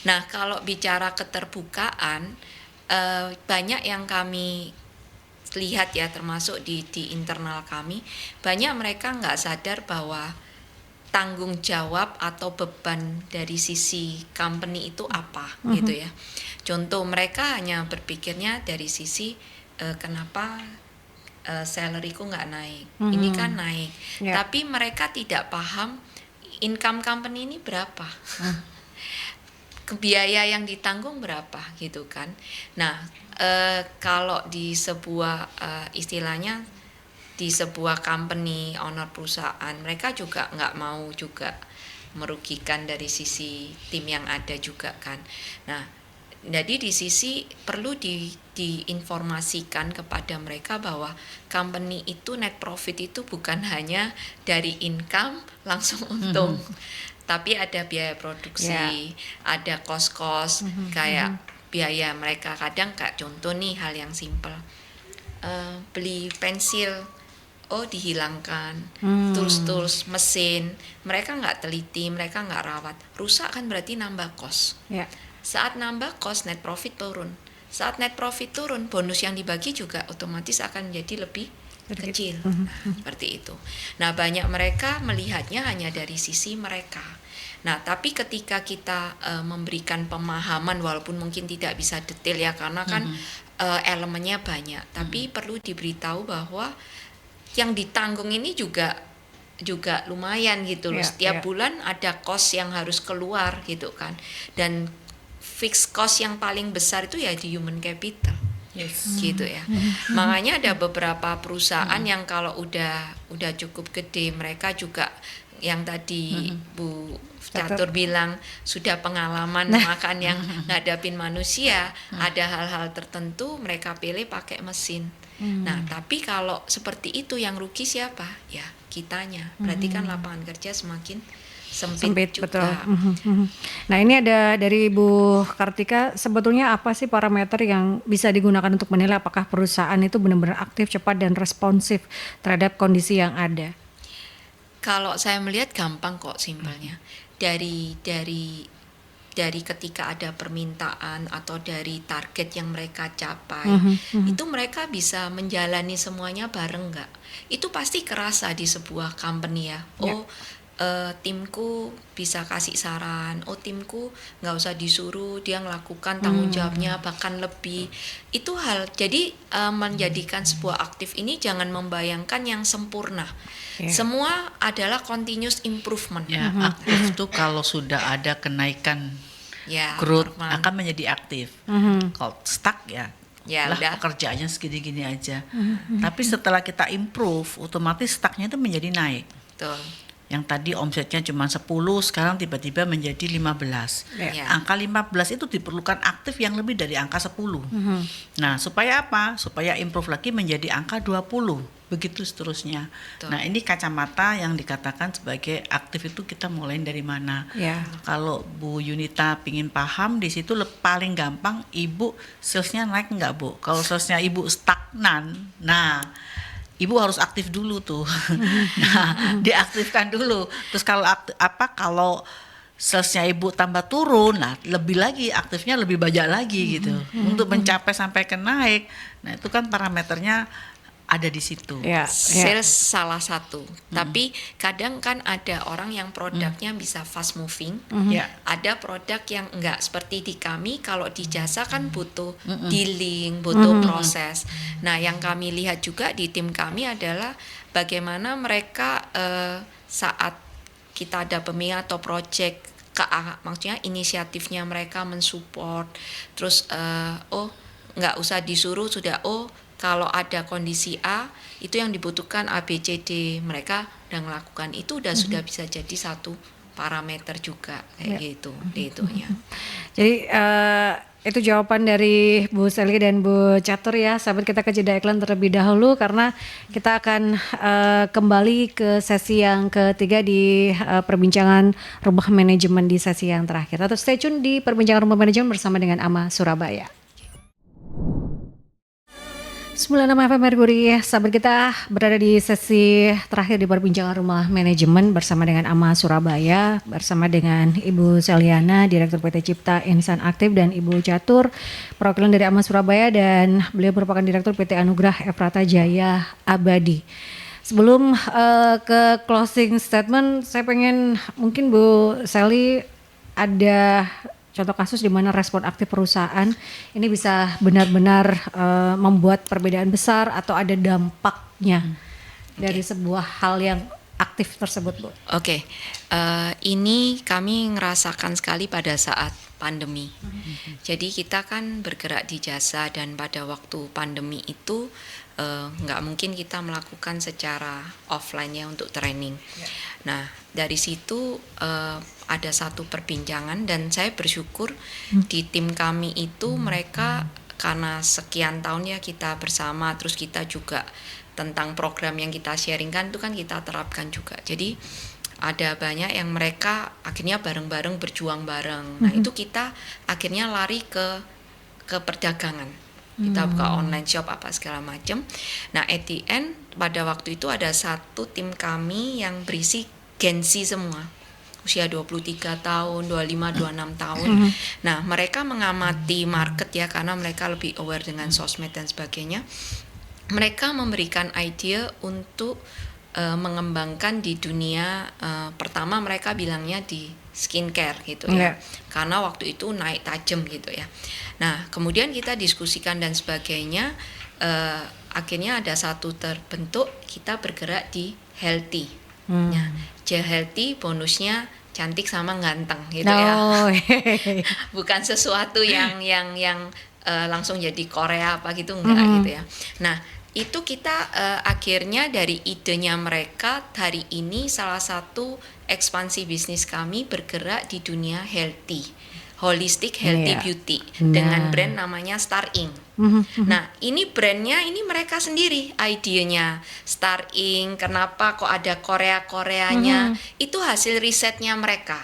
Nah, kalau bicara keterbukaan, banyak yang kami lihat ya, termasuk di internal kami, banyak mereka nggak sadar bahwa tanggung jawab atau beban dari sisi company itu apa gitu ya. Contoh, mereka hanya berpikirnya dari sisi kenapa salaryku nggak naik, ini kan naik, Ya. tapi mereka tidak paham income company ini berapa, biaya yang ditanggung berapa gitu kan. Nah, kalau di sebuah istilahnya di sebuah company owner perusahaan, mereka juga nggak mau juga merugikan dari sisi tim yang ada juga kan. Nah, jadi di sisi perlu diinformasikan kepada mereka bahwa company itu net profit itu bukan hanya dari income langsung untung, tapi ada biaya produksi, ada cost-cost kayak biaya mereka. Kadang kayak contoh nih, hal yang simple, beli pensil, dihilangkan, tools mesin, mereka nggak teliti, mereka nggak rawat, rusak kan berarti nambah cost. Ya. Saat nambah cost, net profit turun. Saat net profit turun, bonus yang dibagi juga otomatis akan menjadi lebih kecil. Nah, seperti itu. Nah, banyak mereka melihatnya hanya dari sisi mereka. Nah, tapi ketika kita memberikan pemahaman, walaupun mungkin tidak bisa detail ya, karena kan elemennya banyak, tapi perlu diberitahu bahwa yang ditanggung ini juga lumayan gitu loh. Setiap bulan ada cost yang harus keluar gitu kan. Dan fixed cost yang paling besar itu ya di human capital. Yes. Gitu ya. Makanya ada beberapa perusahaan yang kalau udah cukup gede, mereka juga yang tadi Bu Catur bilang sudah pengalaman makan yang ngadapin manusia, ada hal-hal tertentu mereka pilih pakai mesin. Nah, tapi kalau seperti itu yang rugi siapa? Ya, kitanya. Berarti kan lapangan kerja semakin sempit juga. Betul. Nah, ini ada dari Bu Kartika, sebetulnya apa sih parameter yang bisa digunakan untuk menilai apakah perusahaan itu benar-benar aktif, cepat dan responsif terhadap kondisi yang ada? Kalau saya melihat gampang kok, simpelnya. Dari ketika ada permintaan atau dari target yang mereka capai, itu mereka bisa menjalani semuanya bareng nggak? Itu pasti kerasa di sebuah company ya. Timku bisa kasih saran, timku nggak usah disuruh, dia melakukan tanggung jawabnya bahkan lebih. Itu hal, jadi menjadikan sebuah aktif ini jangan membayangkan yang sempurna. Semua adalah continuous improvement. Ya, aktif tuh kalau sudah ada kenaikan growth akan menjadi aktif. Kalau stuck ya lah udah. pekerjaannya segini-gini aja. Tapi setelah kita improve, otomatis stucknya itu menjadi naik. Betul. Yang tadi omsetnya cuma 10, sekarang tiba-tiba menjadi 15. Ya. Angka 15 itu diperlukan aktif yang lebih dari angka 10. Nah, supaya apa? Supaya improve lagi menjadi angka 20. Begitu seterusnya. Betul. Nah, ini kacamata yang dikatakan sebagai aktif itu kita mulai dari mana? Ya. Kalau Bu Yunita pingin paham, di situ paling gampang, Ibu salesnya naik nggak Bu? Kalau salesnya Ibu stagnan, nah Ibu harus aktif dulu tuh. Nah, diaktifkan dulu. Terus kalau kalau salesnya Ibu tambah turun, nah lebih lagi aktifnya lebih banyak lagi gitu. Untuk mencapai sampai ke naik. Nah, itu kan parameternya ada di situ. Sales salah satu. Tapi kadang kan ada orang yang produknya bisa fast moving. Ada produk yang enggak, seperti di kami kalau di jasa kan butuh dealing, butuh proses. Nah, yang kami lihat juga di tim kami adalah bagaimana mereka saat kita ada pemilihan atau project, maksudnya inisiatifnya mereka mensupport. Terus nggak usah disuruh, sudah kalau ada kondisi A, itu yang dibutuhkan A, B, C, D. Mereka udah melakukan itu, sudah bisa jadi satu parameter juga kayak gitu, itunya. Jadi Itu jawaban dari Bu Sally dan Bu Catur ya. Sahabat, kita ke jeda iklan terlebih dahulu karena kita akan kembali ke sesi yang ketiga di perbincangan rumah manajemen di sesi yang terakhir. Atau stay tune di perbincangan rumah manajemen bersama dengan AMA Surabaya. 96 FM Mercury, sahabat, kita berada di sesi terakhir di perbincangan rumah manajemen bersama dengan AMA Surabaya, bersama dengan Ibu Seliana, Direktur PT Cipta Insan Aktif, dan Ibu Catur, perwakilan dari AMA Surabaya, dan beliau merupakan Direktur PT Anugrah Efrata Jaya Abadi. Sebelum ke closing statement, saya pengen mungkin Bu Sally ada contoh kasus di mana respon aktif perusahaan ini bisa benar-benar membuat perbedaan besar atau ada dampaknya dari sebuah hal yang aktif tersebut, Bu. Oke, ini kami ngerasakan sekali pada saat pandemi. Jadi kita kan bergerak di jasa, dan pada waktu pandemi itu nggak mungkin kita melakukan secara offline ya untuk training. Nah, dari situ ada satu perbincangan, dan saya bersyukur di tim kami itu mereka, karena sekian tahun ya kita bersama, terus kita juga tentang program yang kita sharingkan itu kan kita terapkan juga. Jadi ada banyak yang mereka akhirnya bareng-bareng berjuang bareng. Nah, itu kita akhirnya lari ke perdagangan. Kita buka online shop apa segala macam. Nah, at the end pada waktu itu ada satu tim kami yang berisi Gen Z semua. Usia 23 tahun, 25, 26 tahun. Nah, mereka mengamati market ya, karena mereka lebih aware dengan sosmed dan sebagainya. Mereka memberikan ide untuk mengembangkan di dunia, pertama mereka bilangnya di skincare gitu ya, karena waktu itu naik tajam gitu ya. Nah, kemudian kita diskusikan dan sebagainya, akhirnya ada satu terbentuk, kita bergerak di healthy. Nah, healthy bonusnya cantik sama ganteng gitu ya. Bukan sesuatu yang langsung jadi Korea apa gitu, enggak gitu ya. Nah, itu kita akhirnya dari idenya mereka, hari ini salah satu ekspansi bisnis kami bergerak di dunia healthy, holistic healthy beauty, dengan brand namanya Star Ink. Nah, ini brandnya ini mereka sendiri idenya Star Ink. Kenapa kok ada Korea-Koreanya? Itu hasil risetnya mereka.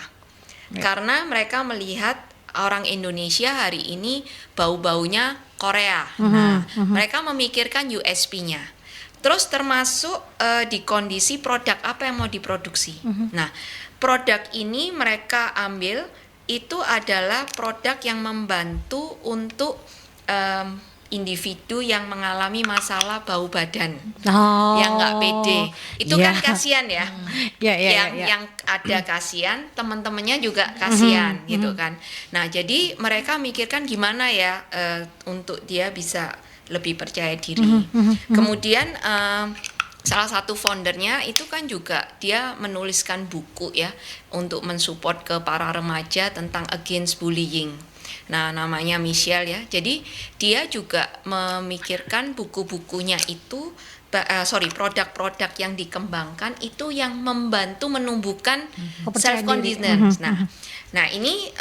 Karena mereka melihat orang Indonesia hari ini bau-baunya Korea. Nah, mereka memikirkan USP-nya. Terus termasuk di kondisi produk apa yang mau diproduksi. Nah, produk ini mereka ambil itu adalah produk yang membantu untuk individu yang mengalami masalah bau badan, yang nggak pede. Itu kan kasihan ya. Yang ada kasihan, teman-temannya juga kasihan gitu kan. Nah, jadi mereka mikirkan gimana ya untuk dia bisa lebih percaya diri. Kemudian salah satu foundernya itu kan juga dia menuliskan buku ya untuk mensupport ke para remaja tentang against bullying. Nah, namanya Michelle ya. Jadi dia juga memikirkan buku-bukunya itu, produk-produk yang dikembangkan itu yang membantu menumbuhkan self confidence. Nah ini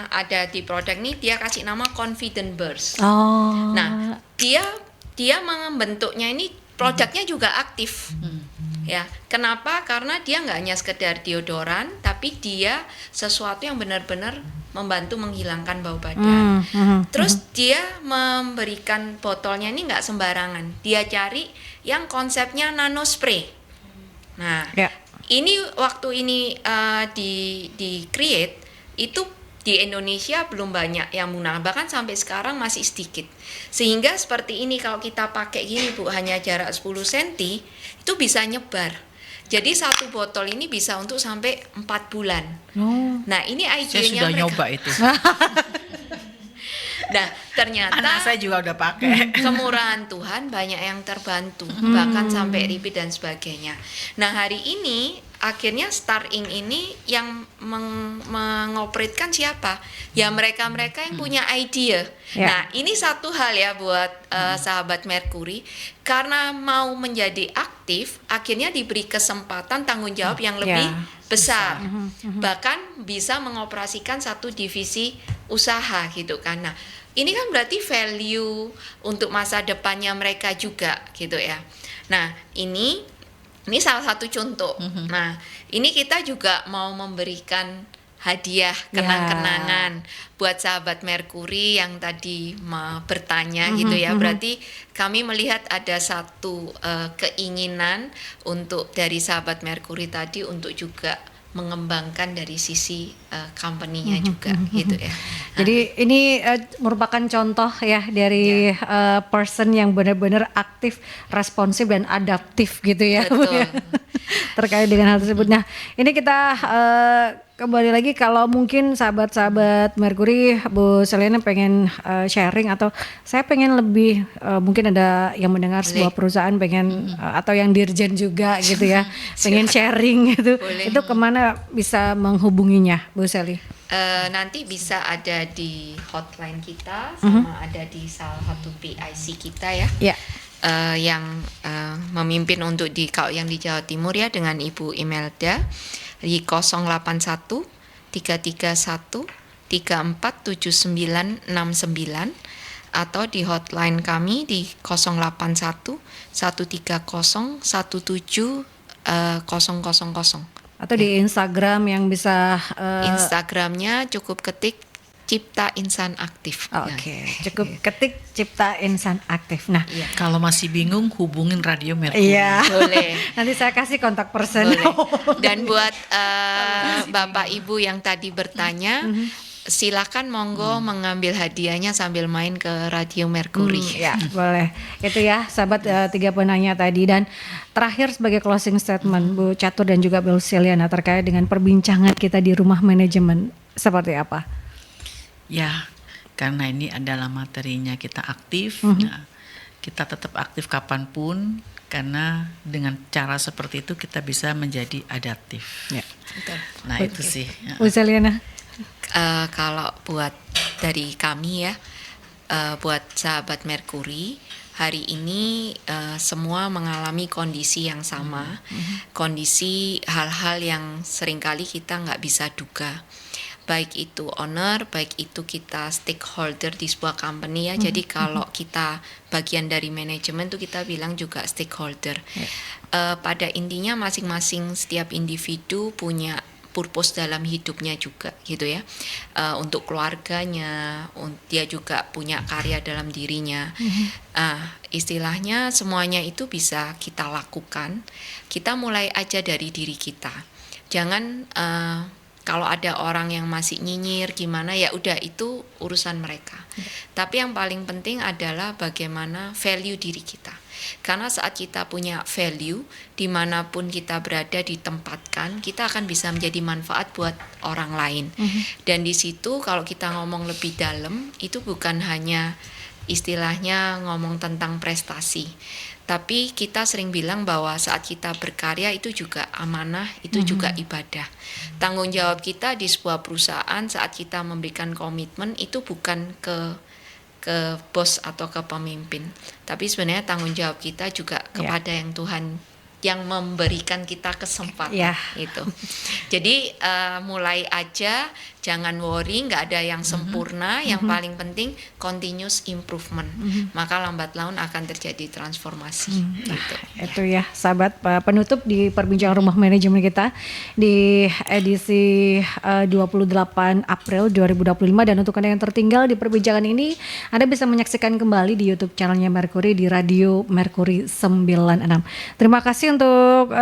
ada di produk ini dia kasih nama Confident Burst. Nah, dia membentuknya ini produknya juga aktif. Ya, kenapa? Karena dia nggak hanya sekedar deodoran, tapi dia sesuatu yang benar-benar membantu menghilangkan bau badan. Terus dia memberikan botolnya ini nggak sembarangan. Dia cari yang konsepnya nano spray. Nah, ini waktu ini di create itu di Indonesia belum banyak yang menggunakan, bahkan sampai sekarang masih sedikit. Sehingga seperti ini kalau kita pakai gini Bu, hanya jarak 10 cm itu bisa nyebar. Jadi satu botol ini bisa untuk sampai 4 bulan. Nah, ini idenya saya sudah mereka. Nyoba itu. Nah, ternyata anak saya juga udah pakai. Kemurahan Tuhan banyak yang terbantu, bahkan sampai repeat dan sebagainya. Nah, hari ini akhirnya Star Ink ini yang mengoperasikan siapa? Ya mereka-mereka yang punya ide. Nah, ini satu hal ya buat sahabat Mercury, karena mau menjadi aktif, akhirnya diberi kesempatan tanggung jawab yang lebih besar. Bahkan bisa mengoperasikan satu divisi usaha gitu kan. Nah, ini kan berarti value untuk masa depannya mereka juga gitu ya. Nah, ini salah satu contoh. Nah, ini kita juga mau memberikan hadiah kenang-kenangan buat sahabat Merkuri yang tadi bertanya gitu ya. Berarti kami melihat ada satu keinginan untuk dari sahabat Merkuri tadi untuk juga mengembangkan dari sisi company-nya juga gitu ya. Jadi ini merupakan contoh ya dari person yang benar-benar aktif, responsif dan adaptif gitu ya. Betul. Terkait dengan hal tersebut. Nah, ini kita kembali lagi kalau mungkin sahabat-sahabat Merkuri, Bu Selena pengen sharing atau saya pengen lebih mungkin ada yang mendengar sebuah perusahaan pengen atau yang dirjen juga gitu ya, pengen sharing gitu. Boleh. Itu kemana bisa menghubunginya, Bu Seli? Nanti bisa ada di hotline kita sama ada di salah satu PIC kita ya. Ya. Yang memimpin untuk yang di Jawa Timur ya dengan Ibu Imelda di 081 331 347969 atau di hotline kami di 081 130 17 000. Atau di Instagram yang bisa Instagramnya cukup ketik Cipta Insan Aktif. Oke, cukup ketik Cipta Insan Aktif. Nah, Kalau masih bingung hubungin Radio Merkuri. iya. Boleh. Nanti saya kasih kontak person. Boleh. Dan buat Bapak Ibu yang tadi bertanya, silakan monggo mengambil hadiahnya sambil main ke Radio Merkuri. Ya, boleh. Itu ya, sahabat tiga penanya tadi. Dan terakhir sebagai closing statement, Bu Catur dan juga Bu Seliana terkait dengan perbincangan kita di rumah manajemen seperti apa? Ya, karena ini adalah materinya kita aktif, nah, kita tetap aktif kapanpun, karena dengan cara seperti itu kita bisa menjadi adaptif. Ya. Nah itu sih. Bu Seliana. Kalau buat dari kami ya, buat sahabat Merkuri, hari ini semua mengalami kondisi yang sama, kondisi hal-hal yang seringkali kita nggak bisa duga. Baik itu owner, baik itu kita stakeholder di sebuah company ya. Jadi kalau kita bagian dari manajemen tuh kita bilang juga stakeholder. Pada intinya masing-masing setiap individu punya purpose dalam hidupnya juga gitu ya. Untuk keluarganya, dia juga punya karya dalam dirinya. Istilahnya semuanya itu bisa kita lakukan. Kita mulai aja dari diri kita. Jangan kalau ada orang yang masih nyinyir gimana ya udah itu urusan mereka. Tapi yang paling penting adalah bagaimana value diri kita. Karena saat kita punya value dimanapun kita berada ditempatkan, kita akan bisa menjadi manfaat buat orang lain. Dan di situ kalau kita ngomong lebih dalam itu bukan hanya istilahnya ngomong tentang prestasi. Tapi kita sering bilang bahwa saat kita berkarya itu juga amanah, itu juga ibadah. Tanggung jawab kita di sebuah perusahaan saat kita memberikan komitmen itu bukan ke bos atau ke pemimpin. Tapi sebenarnya tanggung jawab kita juga kepada yang Tuhan yang memberikan kita kesempatan itu. Jadi mulai aja, jangan worry, nggak ada yang sempurna. Yang paling penting continuous improvement. Maka lambat laun akan terjadi transformasi. Gitu. Itu ya, sahabat penutup di perbincangan rumah manajemen kita di edisi 28 April 2025. Dan untuk Anda yang tertinggal di perbincangan ini, Anda bisa menyaksikan kembali di YouTube channelnya Merkuri di Radio Merkuri 96. Terima kasih untuk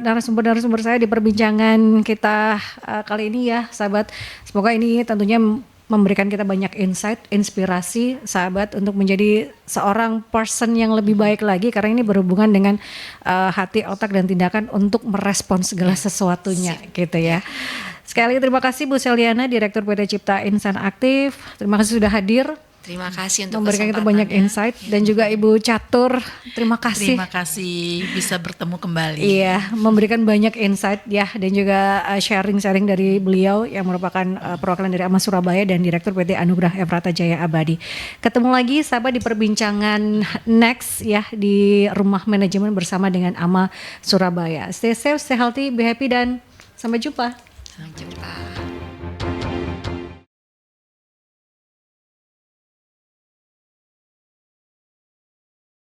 narasumber-narasumber saya di perbincangan kita kali ini ya, sahabat. Semoga ini tentunya memberikan kita banyak insight, inspirasi sahabat untuk menjadi seorang person yang lebih baik lagi, karena ini berhubungan dengan hati, otak dan tindakan untuk merespons segala sesuatunya gitu ya. Sekali lagi terima kasih Bu Seliana, Direktur PT Cipta Insan Aktif. Terima kasih sudah hadir. Terima kasih untuk memberikan kita banyak insight, dan juga Ibu Catur, terima kasih. Terima kasih bisa bertemu kembali. Iya, memberikan banyak insight ya, dan juga sharing-sharing dari beliau yang merupakan perwakilan dari AMA Surabaya dan Direktur PT Anugrah Efrata Jaya Abadi. Ketemu lagi sahabat di perbincangan next ya di Rumah Manajemen bersama dengan AMA Surabaya. Stay safe, stay healthy, be happy, dan sampai jumpa. Sampai jumpa.